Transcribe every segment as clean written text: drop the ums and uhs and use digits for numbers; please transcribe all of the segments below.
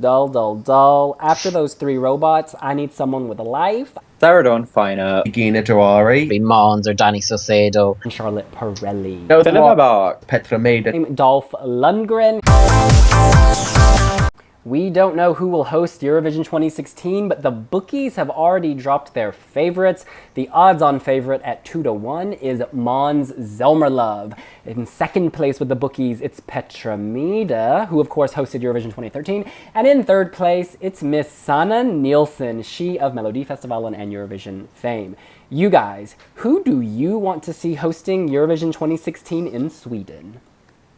dull, dull, dull. After those three robots, I need someone with a life. Sarah Dawn Finer, Gina Dirawi, Mans or Danny Saucedo, And Charlotte Pirelli. No, Filipa Bark, Petra Mede, Dolph Lundgren. We don't know who will host Eurovision 2016, but the bookies have already dropped their favorites. The odds-on favorite at 2-1 is Mans Zelmerlöw. In second place with the bookies, it's Petra Mede, who of course hosted Eurovision 2013. And in third place, it's Miss Sanna Nielsen, she of Melodifestivalen and Eurovision fame. You guys, who do you want to see hosting Eurovision 2016 in Sweden?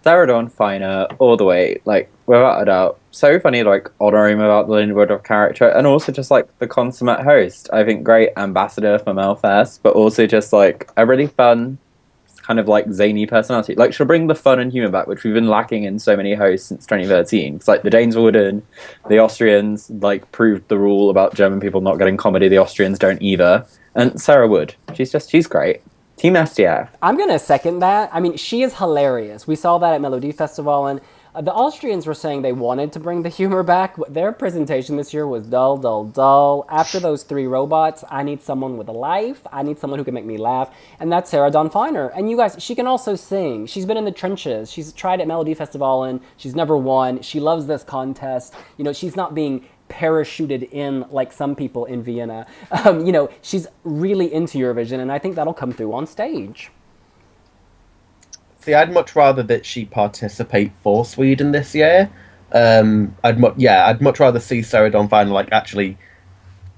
Sarah Dawn Finer, all the way, like, without a doubt. So funny, like, honouring him about the Linwood character, and also just, like, the consummate host. I think great ambassador for Melfest, but also just, like, a really fun, kind of, like, zany personality. Like, she'll bring the fun and humour back, which we've been lacking in so many hosts since 2013. It's like, the Danes wouldn't, the Austrians, like, proved the rule about German people not getting comedy, the Austrians don't either. And Sarah would. She's great. Team SDF. I'm going to second that. I mean, she is hilarious. We saw that at Melodifestivalen. The Austrians were saying they wanted to bring the humor back, but their presentation this year was dull, dull, dull. After those three robots, I need someone with a life. I need someone who can make me laugh. And that's Sarah Dawn Finer. And you guys, she can also sing. She's been in the trenches. She's tried at Melodifestivalen. She's never won. She loves this contest. You know, she's not being parachuted in like some people in Vienna. You know, she's really into Eurovision, and I think that'll come through on stage. See, I'd much rather that she participate for Sweden this year. I'd much rather see Sarah Dawn Finer like actually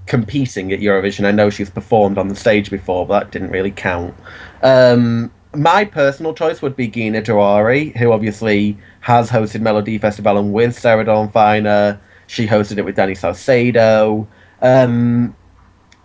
competing at Eurovision. I know she's performed on the stage before, but that didn't really count. My personal choice would be Gina Dirawi, who obviously has hosted Melodifestivalen with Sarah Dawn Finer. She hosted it with Danny Saucedo. And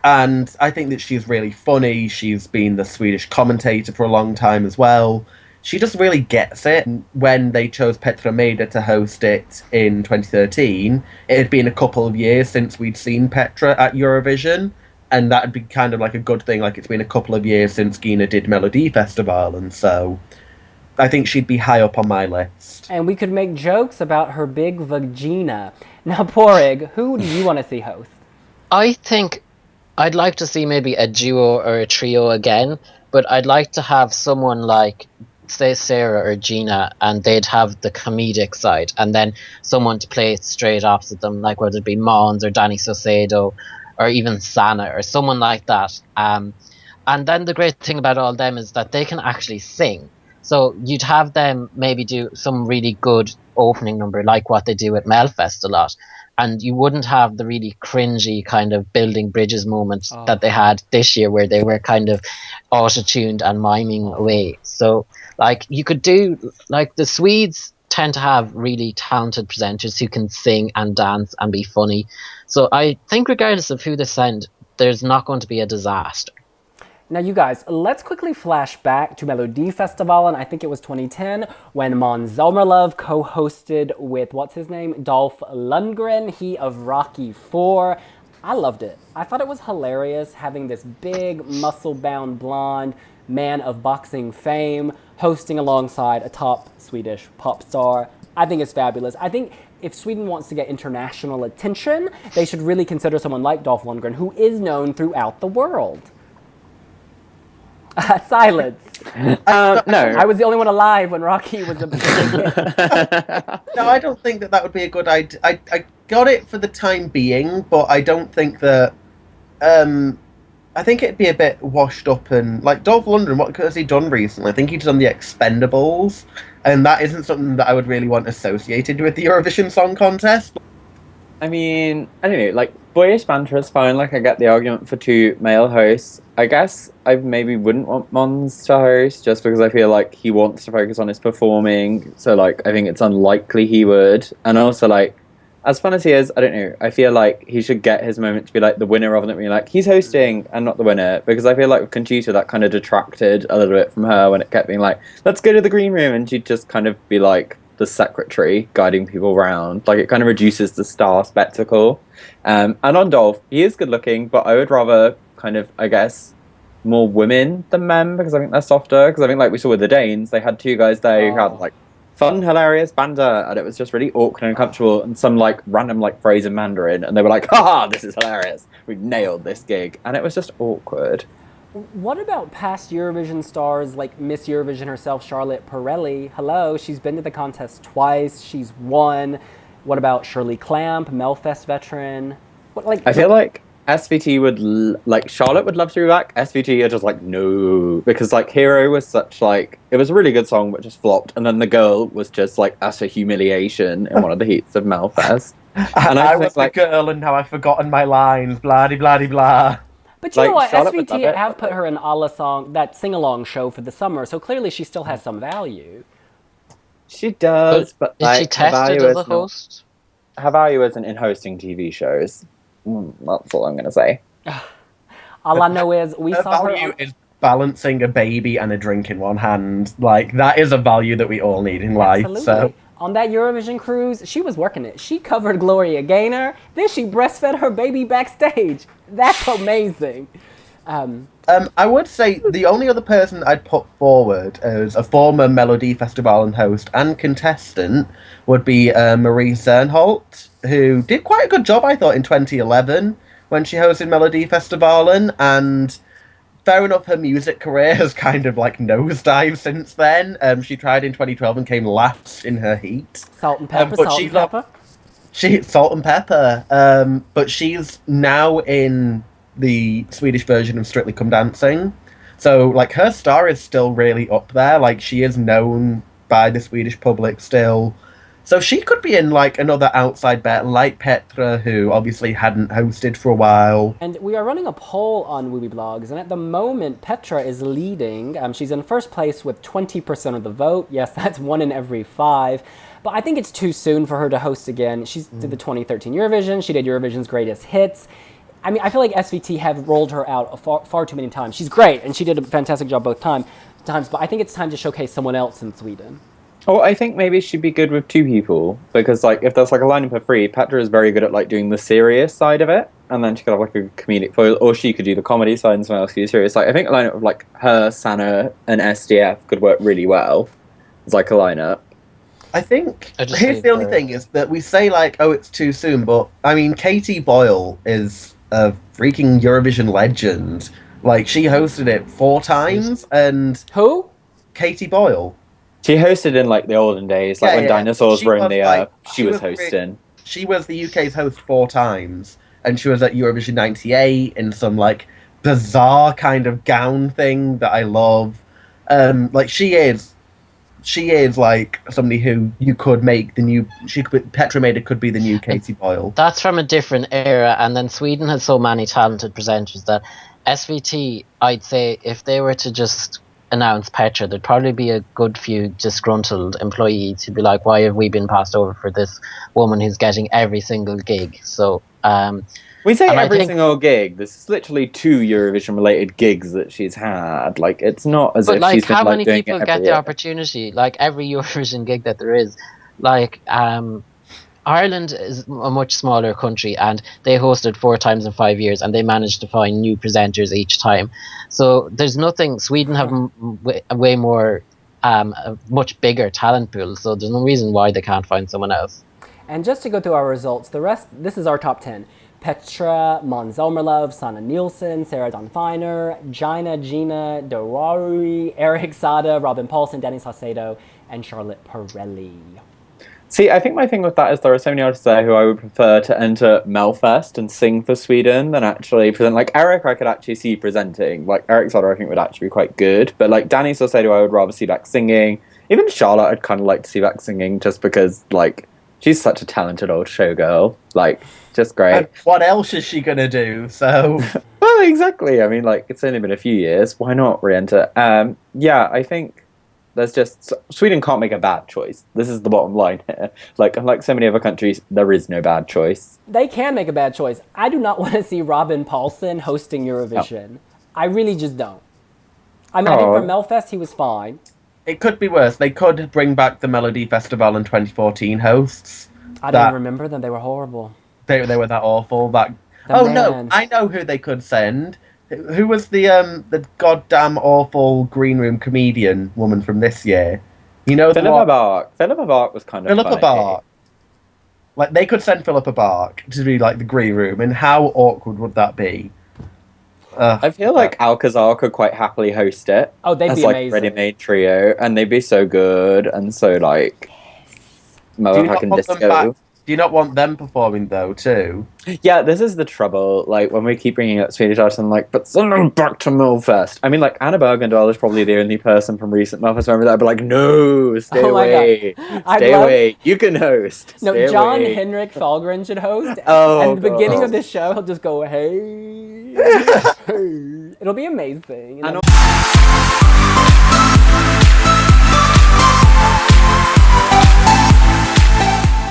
I think that she's really funny. She's been the Swedish commentator for a long time as well. She just really gets it. When they chose Petra Mede to host it in 2013, it had been a couple of years since we'd seen Petra at Eurovision. And that'd be kind of like a good thing. Like, it's been a couple of years since Gina did Melodifestivalen. So I think she'd be high up on my list. And we could make jokes about her big vagina. Now, Porig, who do you want to see host? I think I'd like to see maybe a duo or a trio again, but I'd like to have someone like, say, Sarah or Gina, and they'd have the comedic side, and then someone to play straight opposite them, like whether it be Mons or Danny Saucedo, or even Sanna, or someone like that. And then the great thing about all them is that they can actually sing. So you'd have them maybe do some really good opening number, like what they do at Melfest a lot. And you wouldn't have the really cringy kind of building bridges moment that they had this year, where they were kind of auto-tuned and miming away. So, like, you could do, like, the Swedes tend to have really talented presenters who can sing and dance and be funny. So I think regardless of who they send, there's not going to be a disaster. Now, you guys, let's quickly flash back to Melodifestivalen. I think it was 2010 when Mans Zelmerlöw co-hosted with, what's his name? Dolph Lundgren, he of Rocky IV. I loved it. I thought it was hilarious having this big, muscle-bound blonde man of boxing fame hosting alongside a top Swedish pop star. I think it's fabulous. I think if Sweden wants to get international attention, they should really consider someone like Dolph Lundgren, who is known throughout the world. Silence. No. I was the only one alive when Rocky was a No, I don't think that would be a good idea. I got it for the time being, but I don't think that... I think it'd be a bit washed up, and like Dolph Lundgren, what has he done recently? I think he's done The Expendables, and that isn't something that I would really want associated with the Eurovision Song Contest. I mean, I don't know, like, boyish banter is fine, like, I get the argument for two male hosts. I guess I maybe wouldn't want Mons to host, just because I feel like he wants to focus on his performing, so, like, I think it's unlikely he would. And also, like, as fun as he is, I don't know, I feel like he should get his moment to be, like, the winner rather than being like, he's hosting and not the winner, because I feel like with Conchita, that kind of detracted a little bit from her when it kept being like, let's go to the green room, and she'd just kind of be like the secretary guiding people around. Like, it kind of reduces the star spectacle. And on Dolph, he is good looking, but I would rather kind of, I guess, more women than men, because I think they're softer. Because I think, like we saw with the Danes, they had two guys there who had, like, fun, hilarious banter, and it was just really awkward and uncomfortable, and some like random like phrase in Mandarin, and they were like, "Ha, this is hilarious. We've nailed this gig," and it was just awkward. What about past Eurovision stars like Miss Eurovision herself, Charlotte Pirelli? Hello, she's been to the contest twice. She's won. What about Shirley Clamp, Melfest veteran? I feel like SVT would like Charlotte would love to be back. SVT are just like no, because like Hero was such like it was a really good song but just flopped, and then The Girl was just like utter humiliation in one of the heats of Melfest. And I was the girl and now I've forgotten my lines. Blah de blah de blah. But you know what? Charlotte would SVT love it. have put her in a la song, that sing-along show for the summer, so clearly she still has some value. She does, but Is like, she tested as a host? Her value isn't in hosting TV shows. That's all I'm going to say. All I know is we Her saw her. value is balancing a baby and a drink in one hand. Like, that is a value that we all need in life. Absolutely. So On that Eurovision cruise, she was working it. She covered Gloria Gaynor, then she breastfed her baby backstage. That's amazing. I would say the only other person I'd put forward as a former Melody Festival host and contestant would be Marie Zernholt, who did quite a good job, I thought, in 2011 when she hosted Melody Festival, and fair enough, her music career has kind of like nosedived since then. She tried in 2012 and came last in her heat. Salt and pepper, but salt and pepper. Salt and pepper. But she's now in the Swedish version of Strictly Come Dancing. So, like, her star is still really up there. Like, she is known by the Swedish public still. So she could be in, like, another outside bet, like Petra, who obviously hadn't hosted for a while. And we are running a poll on wiwibloggs, and at the moment, Petra is leading. She's in first place with 20% of the vote. Yes, that's 1 in every 5. But I think it's too soon for her to host again. She did the 2013 Eurovision. She did Eurovision's Greatest Hits. I mean, I feel like SVT have rolled her out far too many times. She's great, and she did a fantastic job both times, but I think it's time to showcase someone else in Sweden. Oh, I think maybe she'd be good with 2 people, because like if there's like a lineup of 3, Petra is very good at like doing the serious side of it, and then she could have like a comedic foil, or she could do the comedy side and someone else could do serious. Like I think a lineup of like her, Sanna, and SDF could work really well. It's like a lineup. I think here's the only thing is that we say like, oh, it's too soon, but I mean, Katie Boyle is a freaking Eurovision legend. Like, she hosted it 4 times, and Who? Katie Boyle. She hosted in like the olden days, like when dinosaurs were in the air. She was hosting. She was the UK's host 4 times, and she was at Eurovision '98 in some like bizarre kind of gown thing that I love. Like she is like somebody who you could make the new. Petra Mede could be the new Katie Boyle. That's from a different era, and then Sweden has so many talented presenters that SVT, I'd say, if they were to just announce Petra, there'd probably be a good few disgruntled employees who'd be like, why have we been passed over for this woman who's getting every single gig? So we say every single gig. This is literally 2 Eurovision-related gigs that she's had. Like, it's not as if like, she's been how like, many doing people it get every the year. opportunity? Like, every Eurovision gig that there is. Like, Ireland is a much smaller country, and they hosted 4 times in 5 years, and they managed to find new presenters each time. So there's nothing. Sweden have a way more, a much bigger talent pool. So there's no reason why they can't find someone else. And just to go through our results, this is our top 10. Petra, Mans Zelmerlöw, Sanna Nielsen, Sarah Dawn Finer, Gina Dirawi, Eric Sada, Robin Paulson, Danny Saucedo, and Charlotte Pirelli. See, I think my thing with that is there are so many artists there who I would prefer to enter Melfest and sing for Sweden than actually present. Like, Eric, I could actually see presenting. Like, Eric Sada, I think, would actually be quite good. But, like, Danny Saucedo, I would rather see back singing. Even Charlotte, I'd kind of like to see back singing just because, like, she's such a talented old showgirl. Like, just great. And what else is she going to do? So, well, exactly. I mean, like, it's only been a few years. Why not re-enter? Yeah, I think there's just... Sweden can't make a bad choice. This is the bottom line here. Like, unlike so many other countries, there is no bad choice. They can make a bad choice. I do not want to see Robin Paulson hosting Eurovision. No. I really just don't. I mean, I think for Melfest, he was fine. It could be worse. They could bring back the Melody Festival in 2014 hosts. I don't remember them. They were horrible. They were that awful. No, I know who they could send. Who was the goddamn awful green room comedian woman from this year? You know the Filipa one, Bark. Filipa Bark was kind of Filipa funny. Bark. Like, they could send Filipa Bark to be, like, the green room, and how awkward would that be? I feel like Alcazar could quite happily host it. Oh, they'd as be like amazing. ready-made trio, and they'd be so good and so like motherfucking disco. Do you not want them performing though too? Yeah, this is the trouble. Like when we keep bringing up Swedish artists, I'm like, but send them back to Millfest. I mean, like Anna Bergendahl is probably the only person from recent Millfest member that I'd be like, no, stay away, stay away. You can host. No, stay John away. Henrik Fahlgren should host. Oh, and at the beginning God. of this show, he'll just go, hey, hey. It'll be amazing. You know?